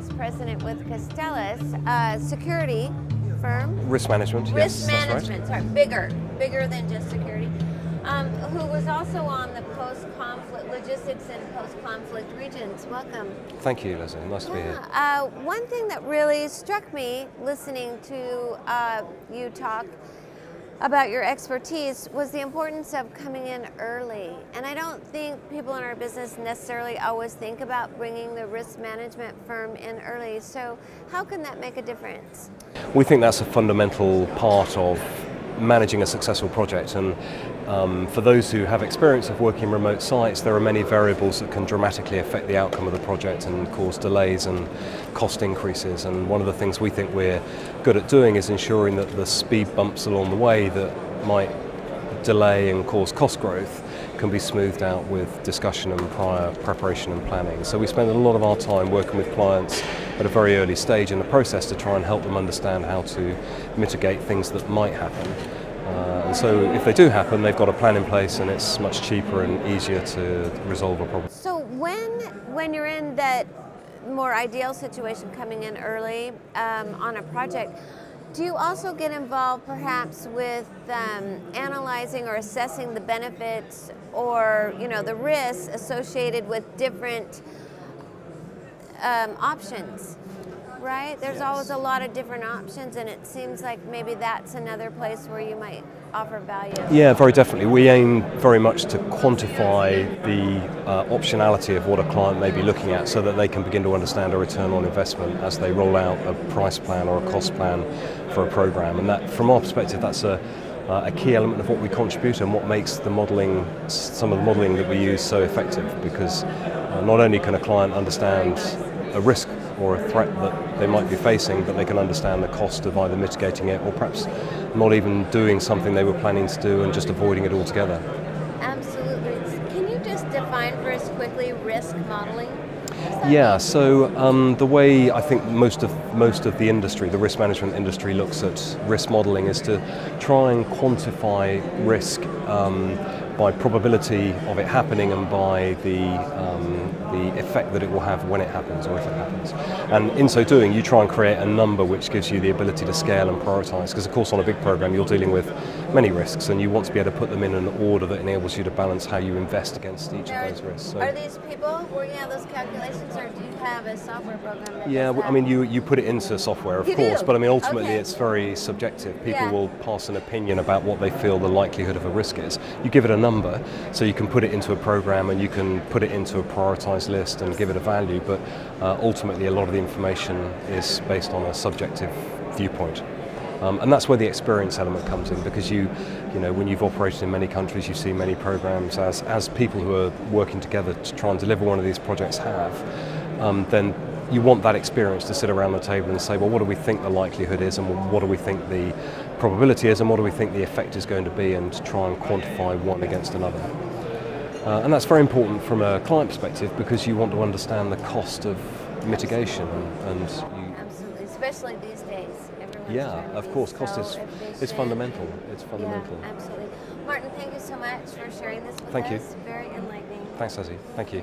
Vice President with Constellis, security firm. Risk management, Risk yes, management, that's right. Sorry, bigger than just security. Who was also on the post-conflict, logistics and post-conflict regions. Welcome. Thank you, Leslie. Nice to be here. One thing that really struck me listening to you talk about your expertise was the importance of coming in early. And I don't think people in our business necessarily always think about bringing the risk management firm in early. So how can that make a difference? We think that's a fundamental part of managing a successful project, and for those who have experience of working remote sites, there are many variables that can dramatically affect the outcome of the project and cause delays and cost increases. And one of the things we think we're good at doing is ensuring that the speed bumps along the way that might delay and cause cost growth can be smoothed out with discussion and prior preparation and planning. So we spend a lot of our time working with clients at a very early stage in the process to try and help them understand how to mitigate things that might happen. And so if they do happen, they've got a plan in place and it's much cheaper and easier to resolve a problem. So when you're in that more ideal situation coming in early on a project, do you also get involved perhaps with analyzing or assessing the benefits or the risks associated with different options? Right? There's always a lot of different options, and it seems like maybe that's another place where you might offer value. Yeah, very definitely. We aim very much to quantify the optionality of what a client may be looking at so that they can begin to understand a return on investment as they roll out a price plan or a cost plan for a program. And that, from our perspective, that's a key element of what we contribute and what makes the modelling, some of the modelling that we use so effective, because not only can a client understand a risk or a threat that they might be facing, but they can understand the cost of either mitigating it or perhaps not even doing something they were planning to do and just avoiding it altogether. Absolutely. Can you just define for us quickly risk modeling? Yeah, so the way I think most of the industry, the risk management industry, looks at risk modeling is to try and quantify risk by probability of it happening and by the effect that it will have when it happens or if it happens. And in so doing, you try and create a number which gives you the ability to scale and prioritize, because of course on a big program you're dealing with many risks and you want to be able to put them in an order that enables you to balance how you invest against each of those risks. So, are these people working out those calculations, or do you have a software program that yeah, does that? I mean you put it into software, of course, but I mean ultimately it's very subjective. People will pass an opinion about what they feel the likelihood of a risk is. You give it a number, so you can put it into a program and you can put it into a prioritized list and give it a value, but ultimately a lot of the information is based on a subjective viewpoint. And that's where the experience element comes in, because you know, when you've operated in many countries, you see many programs, as people who are working together to try and deliver one of these projects have, then you want that experience to sit around the table and say, well, what do we think the likelihood is, and what do we think the probability is, and what do we think the effect is going to be, and to try and quantify one against another. And that's very important from a client perspective, because you want to understand the cost of mitigation. Absolutely, especially these days. Yeah, of course, cost is fundamental. It's fundamental. Yeah, absolutely. Martin, thank you so much for sharing this with us. Thank you. Very enlightening. Thanks, Leslie. Thank you.